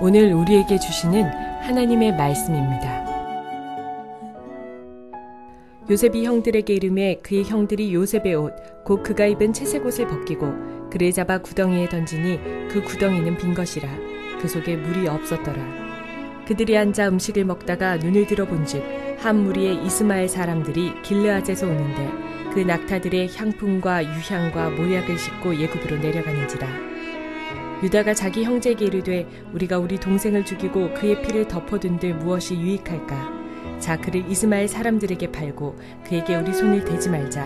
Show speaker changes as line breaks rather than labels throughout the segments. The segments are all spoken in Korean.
오늘 우리에게 주시는 하나님의 말씀입니다. 요셉이 형들에게 이르매 그의 형들이 요셉의 옷, 곧 그가 입은 채색 옷을 벗기고 그를 잡아 구덩이에 던지니 그 구덩이는 빈 것이라. 그 속에 물이 없었더라. 그들이 앉아 음식을 먹다가 눈을 들어 본즉 한 무리의 이스마엘 사람들이 길르앗에서 오는데 그 낙타들의 향품과 유향과 모약을 싣고 예굽으로 내려가는지라. 유다가 자기 형제에게 이르되 우리가 우리 동생을 죽이고 그의 피를 덮어둔들 무엇이 유익할까? 자, 그를 이스마엘 사람들에게 팔고 그에게 우리 손을 대지 말자.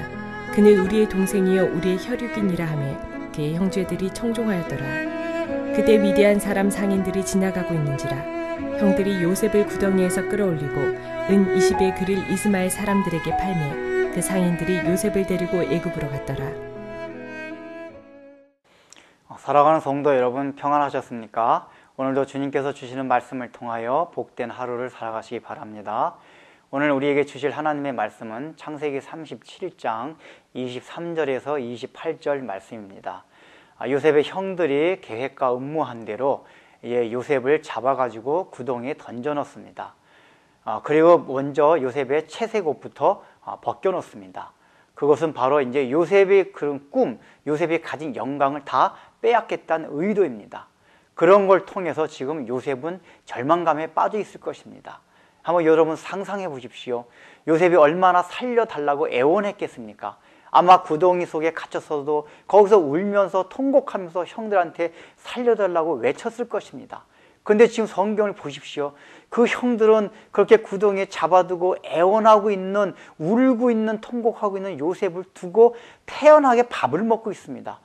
그는 우리의 동생이요 우리의 혈육이니라 하매 그의 형제들이 청종하였더라. 그때 미디안 사람 상인들이 지나가고 있는지라. 형들이 요셉을 구덩이에서 끌어올리고 은 20의 그를 이스마엘 사람들에게 팔매 그 상인들이 요셉을 데리고 애굽으로 갔더라.
사랑하는 성도 여러분, 평안하셨습니까? 오늘도 주님께서 주시는 말씀을 통하여 복된 하루를 살아가시기 바랍니다. 오늘 우리에게 주실 하나님의 말씀은 창세기 37장 23절에서 28절 말씀입니다. 요셉의 형들이 계획과 음모한 대로 요셉을 잡아가지고 구덩이에 던져넣습니다. 그리고 먼저 요셉의 채색 옷부터 벗겨놓습니다. 그것은 바로 이제 요셉의 그런 꿈, 요셉이 가진 영광을 다 빼앗겠다는 의도입니다. 그런 걸 통해서 지금 요셉은 절망감에 빠져 있을 것입니다. 한번 여러분 상상해 보십시오. 요셉이 얼마나 살려달라고 애원했겠습니까? 아마 구덩이 속에 갇혔어도 거기서 울면서 통곡하면서 형들한테 살려달라고 외쳤을 것입니다. 근데 지금 성경을 보십시오. 그 형들은 그렇게 구덩이에 잡아두고 애원하고 있는, 울고 있는, 통곡하고 있는 요셉을 두고 태연하게 밥을 먹고 있습니다.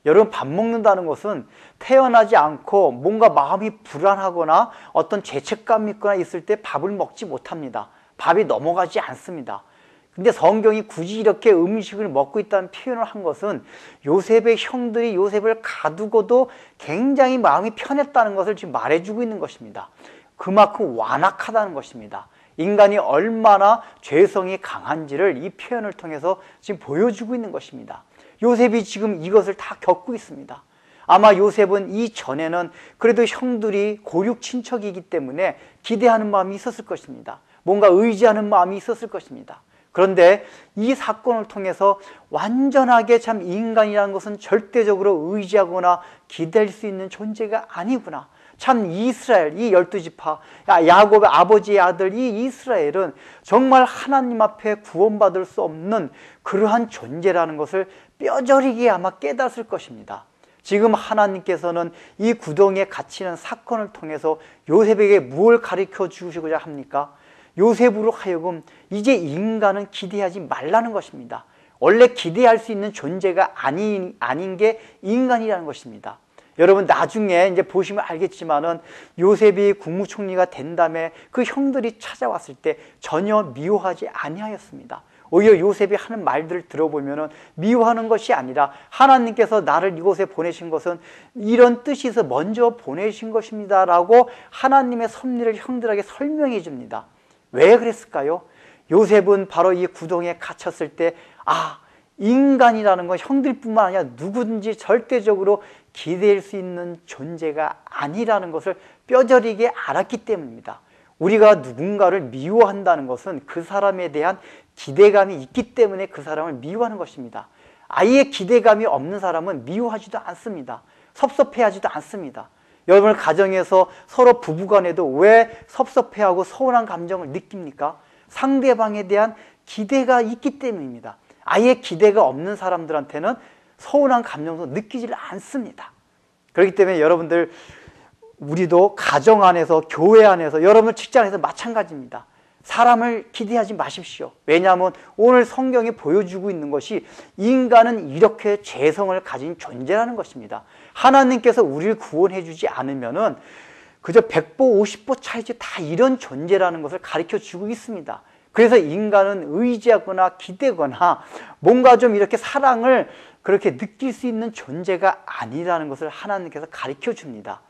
여러분, 밥 먹는다는 것은 태어나지 않고 뭔가 마음이 불안하거나 어떤 죄책감이 있거나 있을 때 밥을 먹지 못합니다. 밥이 넘어가지 않습니다. 근데 성경이 굳이 이렇게 음식을 먹고 있다는 표현을 한 것은 요셉의 형들이 요셉을 가두고도 굉장히 마음이 편했다는 것을 지금 말해주고 있는 것입니다. 그만큼 완악하다는 것입니다. 인간이 얼마나 죄성이 강한지를 이 표현을 통해서 지금 보여주고 있는 것입니다. 요셉이 지금 이것을 다 겪고 있습니다. 아마 요셉은 이전에는 그래도 형들이 고륙 친척이기 때문에 기대하는 마음이 있었을 것입니다. 뭔가 의지하는 마음이 있었을 것입니다. 그런데 이 사건을 통해서 완전하게 참 인간이라는 것은 절대적으로 의지하거나 기댈 수 있는 존재가 아니구나. 참 이스라엘, 이 12지파, 야곱의 아버지의 아들 이 이스라엘은 정말 하나님 앞에 구원받을 수 없는 그러한 존재라는 것을 뼈저리게 아마 깨닫을 것입니다. 지금 하나님께서는 이 구덩이에 갇히는 사건을 통해서 요셉에게 무엇을 가르쳐 주시고자 합니까? 요셉으로 하여금 이제 인간은 기대하지 말라는 것입니다. 원래 기대할 수 있는 존재가 아닌 게 인간이라는 것입니다. 여러분, 나중에 이제 보시면 알겠지만은 요셉이 국무총리가 된 다음에 그 형들이 찾아왔을 때 전혀 미워하지 아니하였습니다. 오히려 요셉이 하는 말들을 들어보면은 미워하는 것이 아니라 하나님께서 나를 이곳에 보내신 것은 이런 뜻이 있어 먼저 보내신 것입니다라고 하나님의 섭리를 형들에게 설명해 줍니다. 왜 그랬을까요? 요셉은 바로 이 구덩이에 갇혔을 때 인간이라는 건 형들뿐만 아니라 누구든지 절대적으로 기댈 수 있는 존재가 아니라는 것을 뼈저리게 알았기 때문입니다. 우리가 누군가를 미워한다는 것은 그 사람에 대한 기대감이 있기 때문에 그 사람을 미워하는 것입니다. 아예 기대감이 없는 사람은 미워하지도 않습니다. 섭섭해하지도 않습니다. 여러분, 가정에서 서로 부부간에도 왜 섭섭해하고 서운한 감정을 느낍니까? 상대방에 대한 기대가 있기 때문입니다. 아예 기대가 없는 사람들한테는 서운한 감정도 느끼지 않습니다. 그렇기 때문에 여러분들, 우리도 가정 안에서, 교회 안에서, 여러분 직장에서 마찬가지입니다. 사람을 기대하지 마십시오. 왜냐하면 오늘 성경이 보여주고 있는 것이 인간은 이렇게 죄성을 가진 존재라는 것입니다. 하나님께서 우리를 구원해 주지 않으면은 그저 100보 50보 차이지 다 이런 존재라는 것을 가르쳐 주고 있습니다. 그래서 인간은 의지하거나 기대거나 뭔가 좀 이렇게 사랑을 그렇게 느낄 수 있는 존재가 아니라는 것을 하나님께서 가르쳐 줍니다.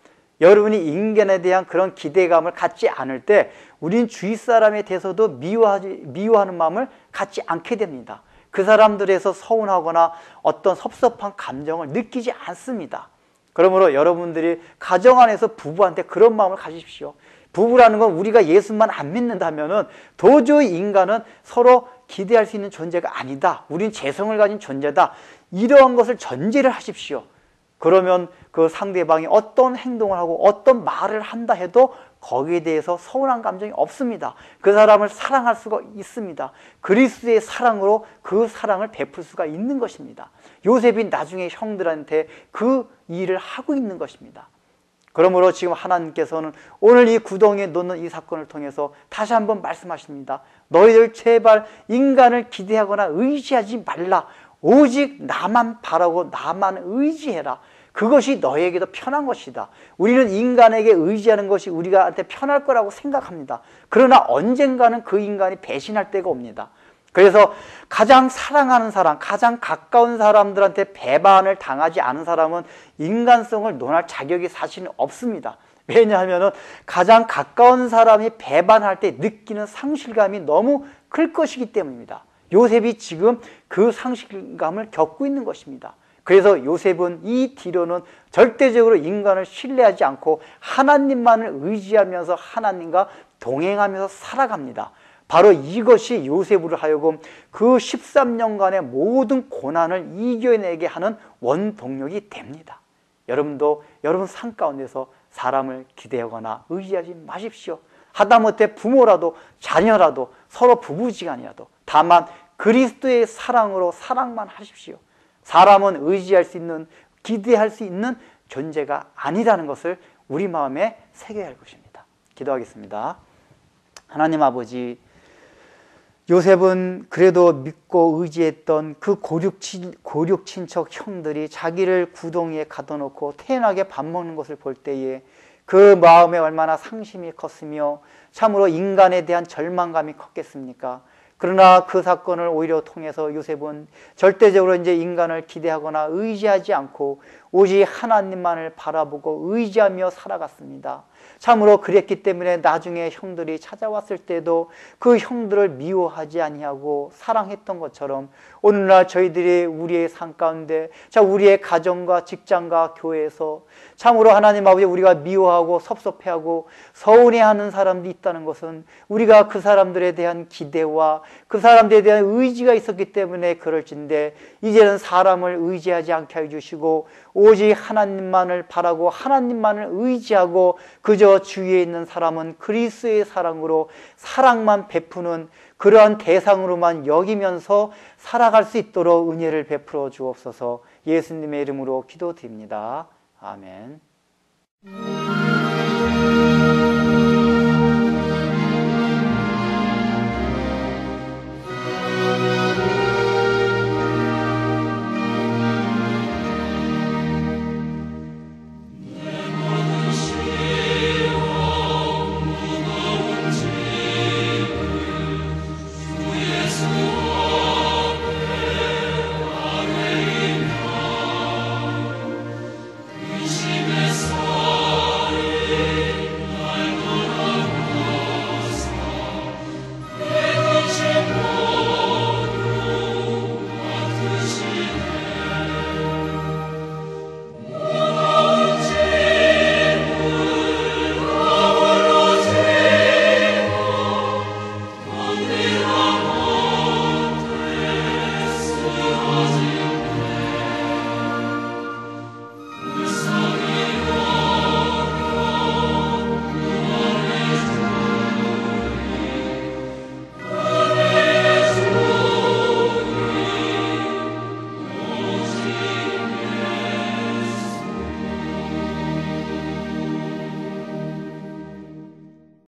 여러분이 인간에 대한 그런 기대감을 갖지 않을 때 우린 주위 사람에 대해서도 미워하는 마음을 갖지 않게 됩니다. 그 사람들에서 서운하거나 어떤 섭섭한 감정을 느끼지 않습니다. 그러므로 여러분들이 가정 안에서 부부한테 그런 마음을 가지십시오. 부부라는 건 우리가 예수만 안 믿는다면은 도저히 인간은 서로 기대할 수 있는 존재가 아니다. 우린 재성을 가진 존재다. 이러한 것을 전제를 하십시오. 그러면 그 상대방이 어떤 행동을 하고 어떤 말을 한다 해도 거기에 대해서 서운한 감정이 없습니다. 그 사람을 사랑할 수가 있습니다. 그리스도의 사랑으로 그 사랑을 베풀 수가 있는 것입니다. 요셉이 나중에 형들한테 그 일을 하고 있는 것입니다. 그러므로 지금 하나님께서는 오늘 이 구덩이에 놓는 이 사건을 통해서 다시 한번 말씀하십니다. 너희들 제발 인간을 기대하거나 의지하지 말라. 오직 나만 바라고 나만 의지해라. 그것이 너에게도 편한 것이다. 우리는 인간에게 의지하는 것이 우리한테 편할 거라고 생각합니다. 그러나 언젠가는 그 인간이 배신할 때가 옵니다. 그래서 가장 사랑하는 사람, 가장 가까운 사람들한테 배반을 당하지 않은 사람은 인간성을 논할 자격이 사실은 없습니다. 왜냐하면 가장 가까운 사람이 배반할 때 느끼는 상실감이 너무 클 것이기 때문입니다. 요셉이 지금 그 상실감을 겪고 있는 것입니다. 그래서 요셉은 이 뒤로는 절대적으로 인간을 신뢰하지 않고 하나님만을 의지하면서 하나님과 동행하면서 살아갑니다. 바로 이것이 요셉으로 하여금 그 13년간의 모든 고난을 이겨내게 하는 원동력이 됩니다. 여러분도 여러분 삶 가운데서 사람을 기대하거나 의지하지 마십시오. 하다못해 부모라도 자녀라도 서로 부부지간이라도 다만 그리스도의 사랑으로 사랑만 하십시오. 사람은 의지할 수 있는, 기대할 수 있는 존재가 아니라는 것을 우리 마음에 새겨야 할 것입니다. 기도하겠습니다. 하나님 아버지, 요셉은 그래도 믿고 의지했던 그 고륙 친척 형들이 자기를 구덩이에 가둬놓고 태연하게 밥 먹는 것을 볼 때에 그 마음에 얼마나 상심이 컸으며 참으로 인간에 대한 절망감이 컸겠습니까? 그러나 그 사건을 오히려 통해서 요셉은 절대적으로 이제 인간을 기대하거나 의지하지 않고 오직 하나님만을 바라보고 의지하며 살아갔습니다. 참으로 그랬기 때문에 나중에 형들이 찾아왔을 때도 그 형들을 미워하지 아니하고 사랑했던 것처럼 오늘날 저희들이 우리의 삶 가운데 우리의 가정과 직장과 교회에서 참으로 하나님 아버지 우리가 미워하고 섭섭해하고 서운해하는 사람들이 있다는 것은 우리가 그 사람들에 대한 기대와 그 사람들에 대한 의지가 있었기 때문에 그럴진데 이제는 사람을 의지하지 않게 해주시고 오직 하나님만을 바라고 하나님만을 의지하고 그저 주위에 있는 사람은 그리스도의 사랑으로 사랑만 베푸는 그러한 대상으로만 여기면서 살아갈 수 있도록 은혜를 베풀어 주옵소서. 예수님의 이름으로 기도드립니다. 아멘.